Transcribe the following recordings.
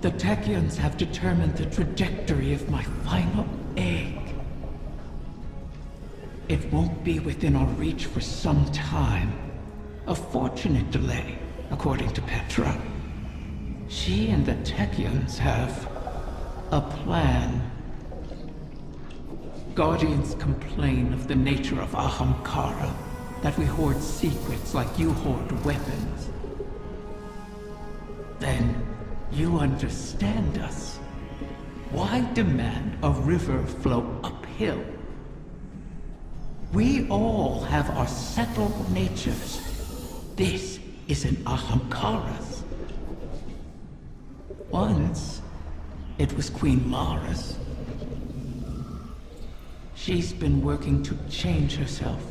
The Techians have determined the trajectory of my final egg. It won't be within our reach for some time. A fortunate delay, according to Petra. She and the Techians have a plan. Guardians complain of the nature of Ahamkara, that we hoard secrets like you hoard weapons. Then, you understand us. Why demand a river flow uphill? We all have our settled natures. This is an Ahamkara's. Once, it was Queen Mara's. She's been working to change herself,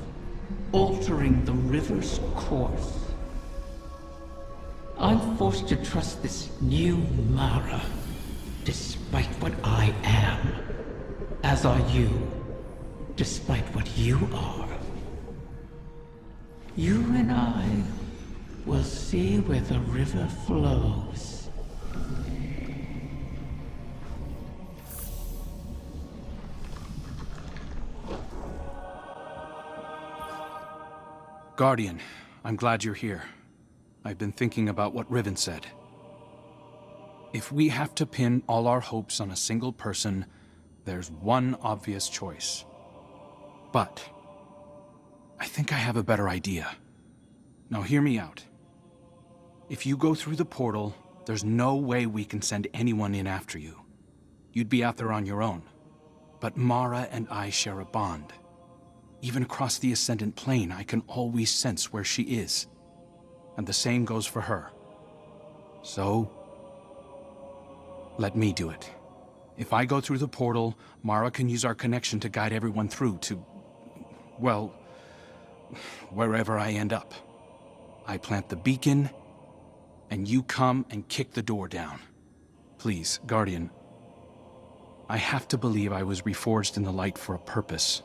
altering the river's course. I'm forced to trust this new Mara, despite what I am. As are you, despite what you are. You and I will see where the river flows. Guardian, I'm glad you're here. I've been thinking about what Riven said. If we have to pin all our hopes on a single person, there's one obvious choice. But I think I have a better idea. Now hear me out. If you go through the portal, there's no way we can send anyone in after you. You'd be out there on your own. But Mara and I share a bond. Even across the Ascendant Plane, I can always sense where she is. And the same goes for her. So, let me do it. If I go through the portal, Mara can use our connection to guide everyone through to, well, wherever I end up. I plant the beacon, and you come and kick the door down. Please, Guardian. I have to believe I was reforged in the light for a purpose.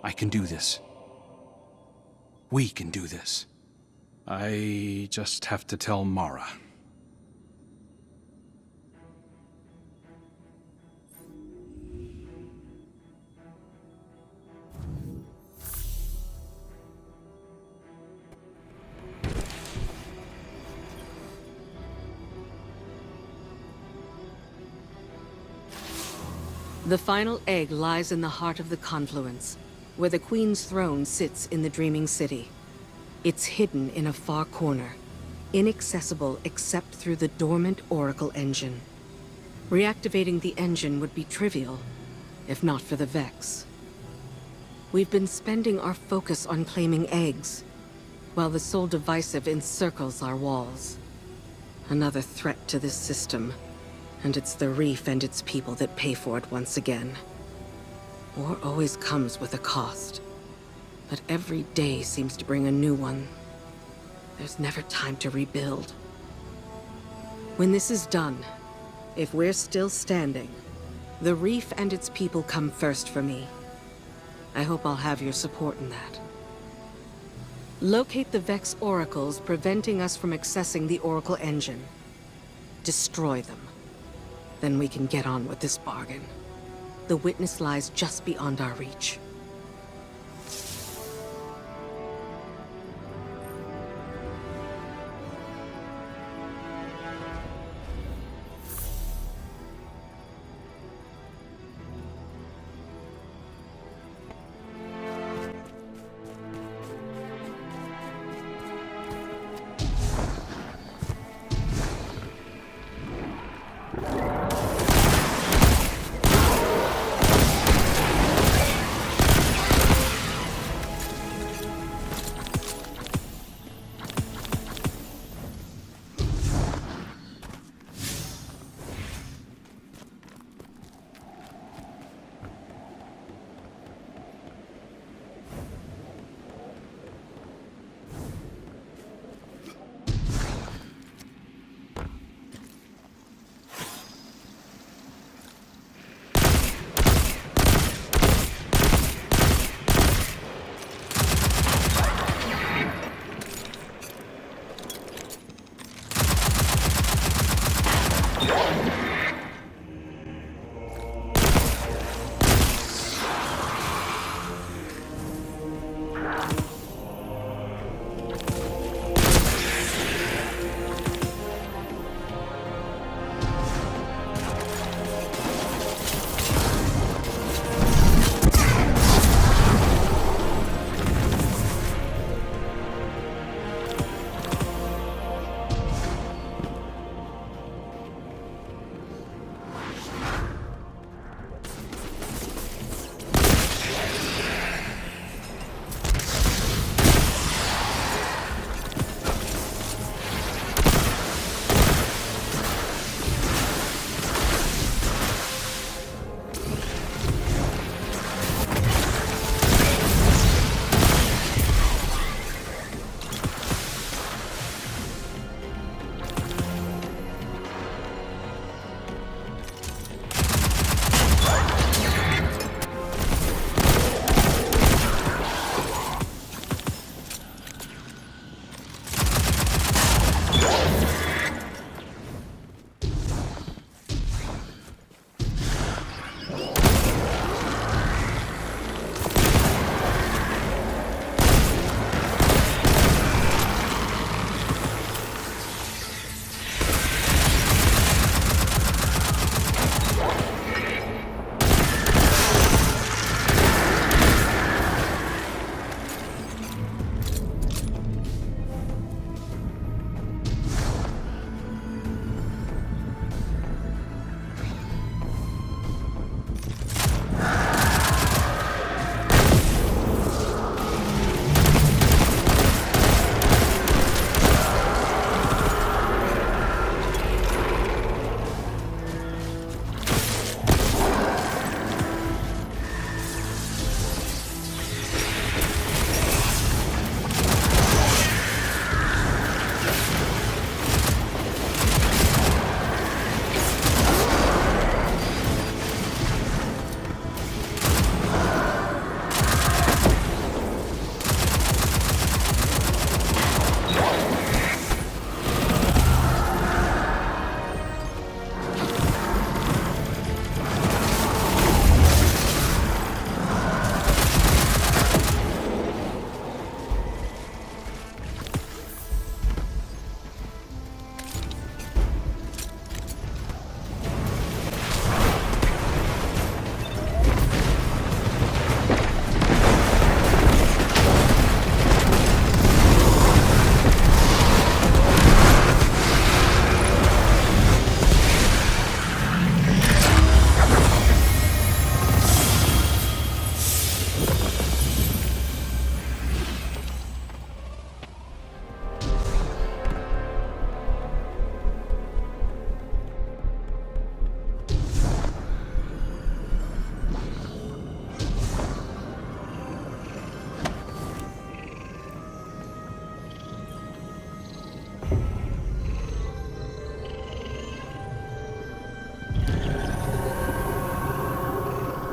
I can do this. We can do this. I just have to tell Mara. The final egg lies in the heart of the confluence, where the Queen's throne sits in the Dreaming City. It's hidden in a far corner, inaccessible except through the dormant Oracle engine. Reactivating the engine would be trivial, if not for the Vex. We've been spending our focus on claiming eggs, while the Soul Divisive encircles our walls. Another threat to this system, and it's the Reef and its people that pay for it once again. War always comes with a cost. But every day seems to bring a new one. There's never time to rebuild. When this is done, if we're still standing, the Reef and its people come first for me. I hope I'll have your support in that. Locate the Vex Oracles preventing us from accessing the Oracle engine. Destroy them. Then we can get on with this bargain. The witness lies just beyond our reach.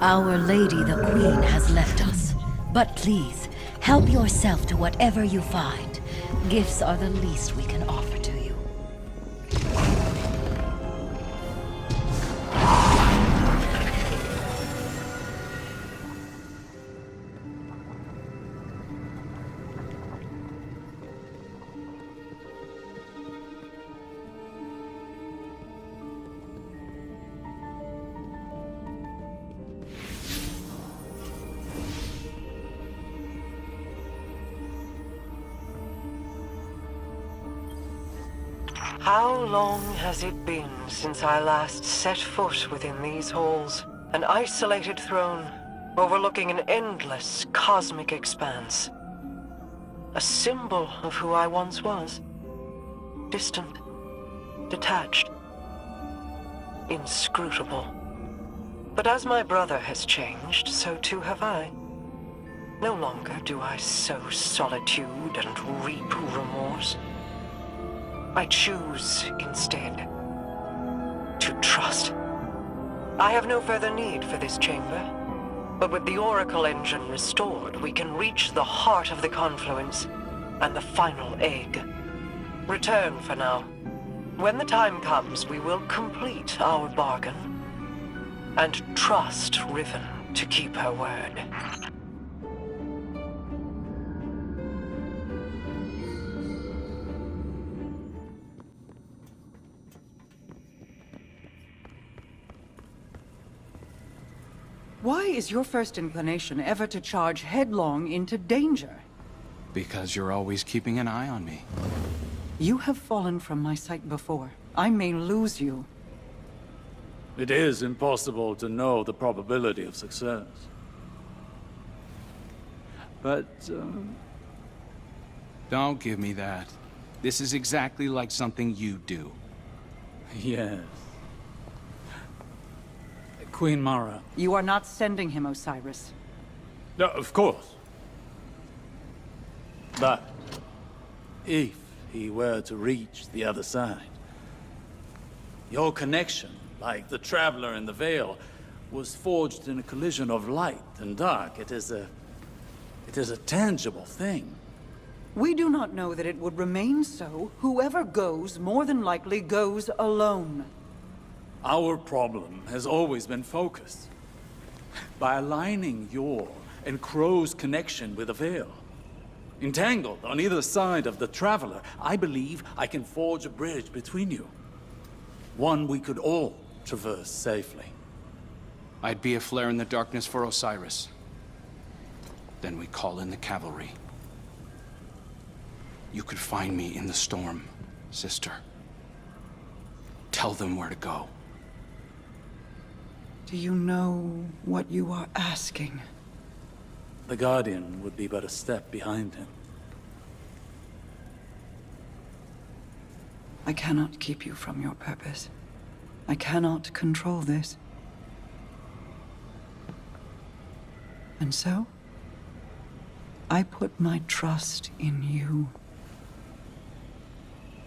Our Lady the Queen has left us. But please, help yourself to whatever you find. Gifts are the least we can offer to you. How long has it been since I last set foot within these halls? An isolated throne, overlooking an endless cosmic expanse. A symbol of who I once was. Distant, detached, inscrutable. But as my brother has changed, so too have I. No longer do I sow solitude and reap remorse. I choose, instead, to trust. I have no further need for this chamber, but with the Oracle engine restored, we can reach the heart of the confluence and the final egg. Return for now. When the time comes, we will complete our bargain and trust Riven to keep her word. Why is your first inclination ever to charge headlong into danger? Because you're always keeping an eye on me. You have fallen from my sight before. I may lose you. It is impossible to know the probability of success. But, Don't give me that. This is exactly like something you do. yes. Queen Mara. You are not sending him, Osiris. No, of course. But, if he were to reach the other side, your connection, like the Traveler in the Veil, was forged in a collision of light and dark. It is a tangible thing. We do not know that it would remain so. Whoever goes, more than likely goes alone. Our problem has always been focus. By aligning your and Crow's connection with the Veil, entangled on either side of the Traveler, I believe I can forge a bridge between you. One we could all traverse safely. I'd be a flare in the darkness for Osiris. Then we call in the cavalry. You could find me in the storm, sister. Tell them where to go. Do you know what you are asking? The Guardian would be but a step behind him. I cannot keep you from your purpose. I cannot control this. And so, I put my trust in you.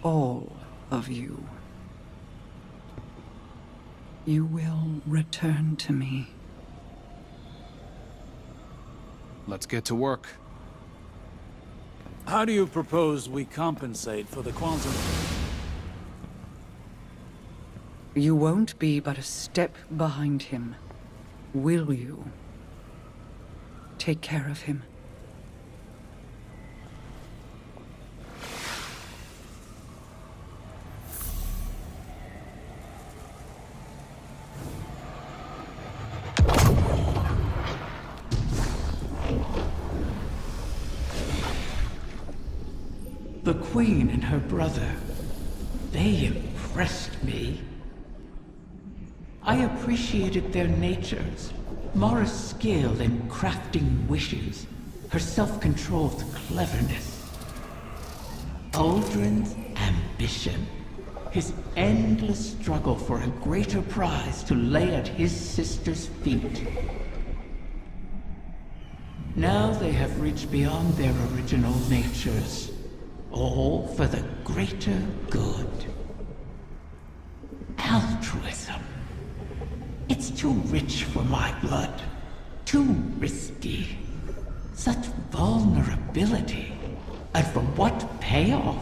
All of you. You will return to me. Let's get to work. How do you propose we compensate for the quantum? You won't be but a step behind him, will you? Take care of him. The Queen and her brother, they impressed me. I appreciated their natures, Mara's skill in crafting wishes, her self-controlled cleverness. Uldren's ambition, his endless struggle for a greater prize to lay at his sister's feet. Now they have reached beyond their original natures, all for the greater good. Altruism. It's too rich for my blood. Too risky. Such vulnerability. And for what payoff?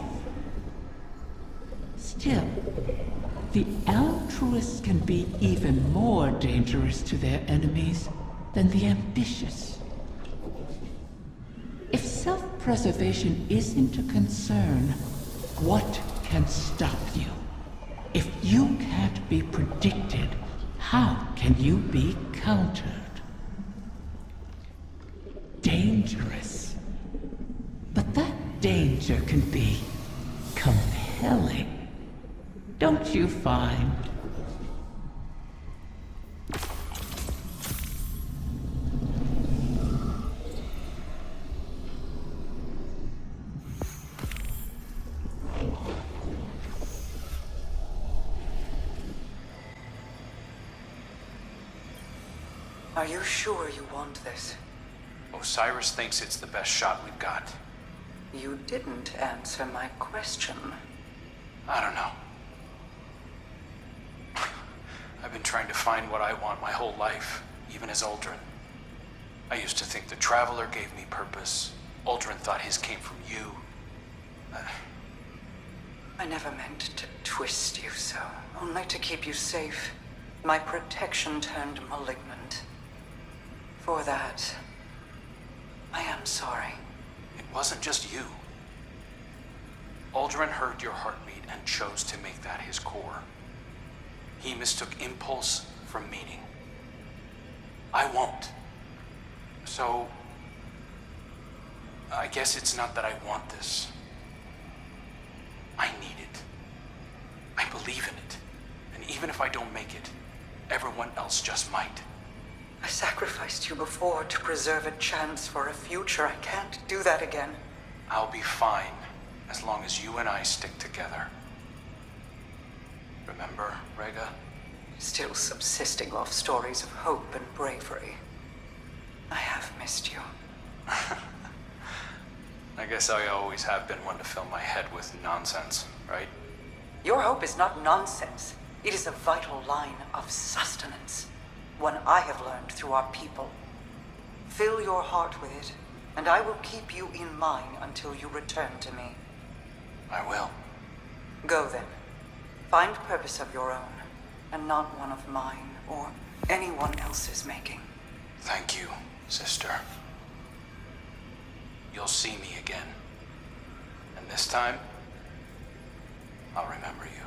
Still, the altruists can be even more dangerous to their enemies than the ambitious. If self-preservation isn't a concern, what can stop you? If you can't be predicted, how can you be countered? Dangerous. But that danger can be compelling. Don't you find? Are you sure you want this? Osiris thinks it's the best shot we've got. You didn't answer my question. I don't know. I've been trying to find what I want my whole life, even as Uldren. I used to think the Traveler gave me purpose. Uldren thought his came from you. I never meant to twist you so, only to keep you safe. My protection turned malignant. For that, I am sorry. It wasn't just you. Uldren heard your heartbeat and chose to make that his core. He mistook impulse for meaning. I won't. So, I guess it's not that I want this. I need it. I believe in it. And even if I don't make it, everyone else just might. I sacrificed you before to preserve a chance for a future. I can't do that again. I'll be fine, as long as you and I stick together. Remember, Rega? Still subsisting off stories of hope and bravery. I have missed you. I guess I always have been one to fill my head with nonsense, right? Your hope is not nonsense. It is a vital line of sustenance. One I have learned through our people. Fill your heart with it, and I will keep you in mine until you return to me. I will. Go then. Find purpose of your own, and not one of mine or anyone else's making. Thank you, sister. You'll see me again. And this time, I'll remember you.